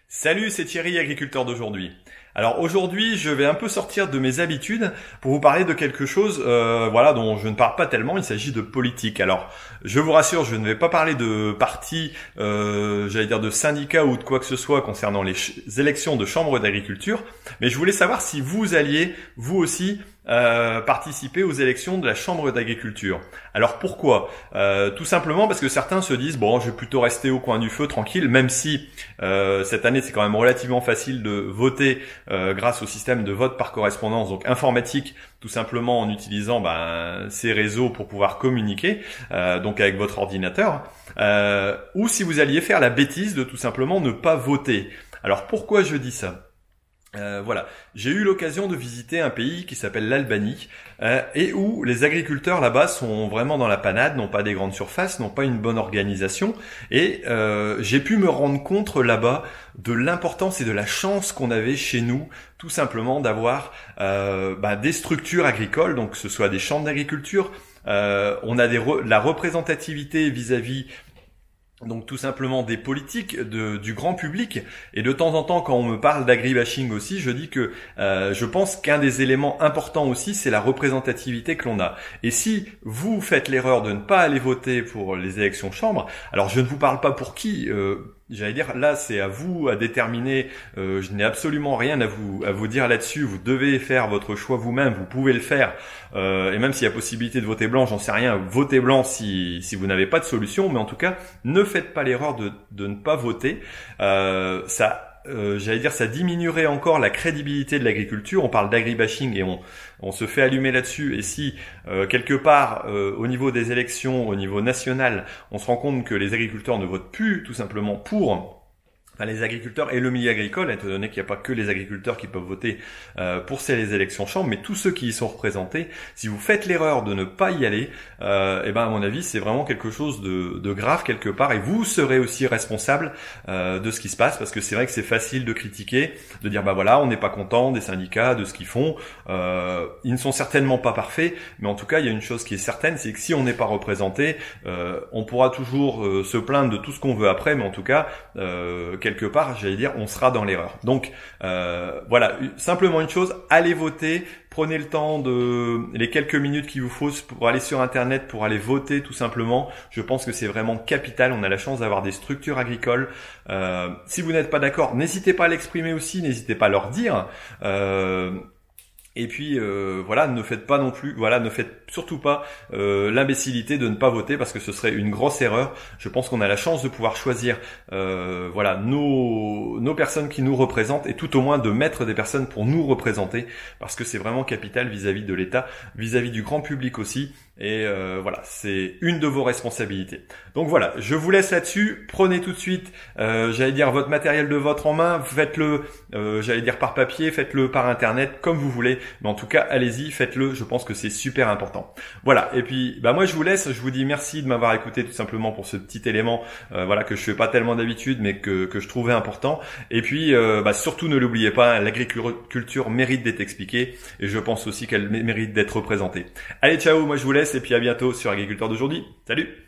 Salut, c'est Thierry, agriculteur d'aujourd'hui. Alors aujourd'hui, je vais un peu sortir de mes habitudes pour vous parler de quelque chose dont je ne parle pas tellement, il s'agit de politique. Alors, je vous rassure, je ne vais pas parler de partis, de syndicats ou de quoi que ce soit concernant les élections de chambres d'agriculture, mais je voulais savoir si vous alliez, vous aussi, participer aux élections de la chambre d'agriculture. Alors pourquoi tout simplement parce que certains se disent bon, je vais plutôt rester au coin du feu tranquille, même si cette année c'est quand même relativement facile de voter grâce au système de vote par correspondance, donc informatique, tout simplement en utilisant ces réseaux pour pouvoir communiquer, donc avec votre ordinateur, ou si vous alliez faire la bêtise de tout simplement ne pas voter. Alors pourquoi je dis ça ? J'ai eu l'occasion de visiter un pays qui s'appelle l'Albanie et où les agriculteurs là-bas sont vraiment dans la panade, n'ont pas des grandes surfaces, n'ont pas une bonne organisation et j'ai pu me rendre compte là-bas de l'importance et de la chance qu'on avait chez nous tout simplement d'avoir des structures agricoles, donc que ce soit des chambres d'agriculture, on a la représentativité vis-à-vis donc tout simplement des politiques du grand public, et de temps en temps quand on me parle d'agribashing aussi, je dis que je pense qu'un des éléments importants aussi c'est la représentativité que l'on a. Et si vous faites l'erreur de ne pas aller voter pour les élections chambres, alors je ne vous parle pas pour qui, là c'est à vous à déterminer, je n'ai absolument rien à vous dire là-dessus, vous devez faire votre choix vous-même, vous pouvez le faire, et même s'il y a possibilité de voter blanc, j'en sais rien, votez blanc si vous n'avez pas de solution, mais en tout cas ne faites pas l'erreur de ne pas voter, ça diminuerait encore la crédibilité de l'agriculture. On parle d'agribashing et on se fait allumer là-dessus, et si quelque part au niveau des élections, au niveau national, on se rend compte que les agriculteurs ne votent plus tout simplement les agriculteurs et le milieu agricole, étant donné qu'il n'y a pas que les agriculteurs qui peuvent voter pour ces élections chambres, mais tous ceux qui y sont représentés, si vous faites l'erreur de ne pas y aller, à mon avis, c'est vraiment quelque chose de grave quelque part, et vous serez aussi responsable de ce qui se passe, parce que c'est vrai que c'est facile de critiquer, de dire on n'est pas content des syndicats, de ce qu'ils font, ils ne sont certainement pas parfaits, mais en tout cas il y a une chose qui est certaine, c'est que si on n'est pas représenté, on pourra toujours se plaindre de tout ce qu'on veut après, mais en tout cas quelque part, on sera dans l'erreur. Donc, simplement une chose, allez voter, prenez le temps les quelques minutes qu'il vous faut pour aller sur Internet, pour aller voter tout simplement. Je pense que c'est vraiment capital. On a la chance d'avoir des structures agricoles. Si vous n'êtes pas d'accord, n'hésitez pas à l'exprimer aussi, n'hésitez pas à leur dire. Et puis ne faites surtout pas l'imbécilité de ne pas voter, parce que ce serait une grosse erreur. Je pense qu'on a la chance de pouvoir choisir nos personnes qui nous représentent, et tout au moins de mettre des personnes pour nous représenter, parce que c'est vraiment capital vis-à-vis de l'État, vis-à-vis du grand public aussi. Et c'est une de vos responsabilités. Donc voilà, je vous laisse là-dessus. Prenez tout de suite, votre matériel de vote en main. Faites-le, par papier, faites-le par Internet, comme vous voulez. Mais en tout cas, allez-y, faites-le. Je pense que c'est super important. Voilà. Et puis, moi, je vous laisse. Je vous dis merci de m'avoir écouté tout simplement pour ce petit élément, que je fais pas tellement d'habitude, mais que je trouvais important. Et puis, surtout ne l'oubliez pas, l'agriculture mérite d'être expliquée, et je pense aussi qu'elle mérite d'être représentée. Allez, ciao. Moi, je vous laisse. Et puis à bientôt sur Agriculteur d'aujourd'hui. Salut!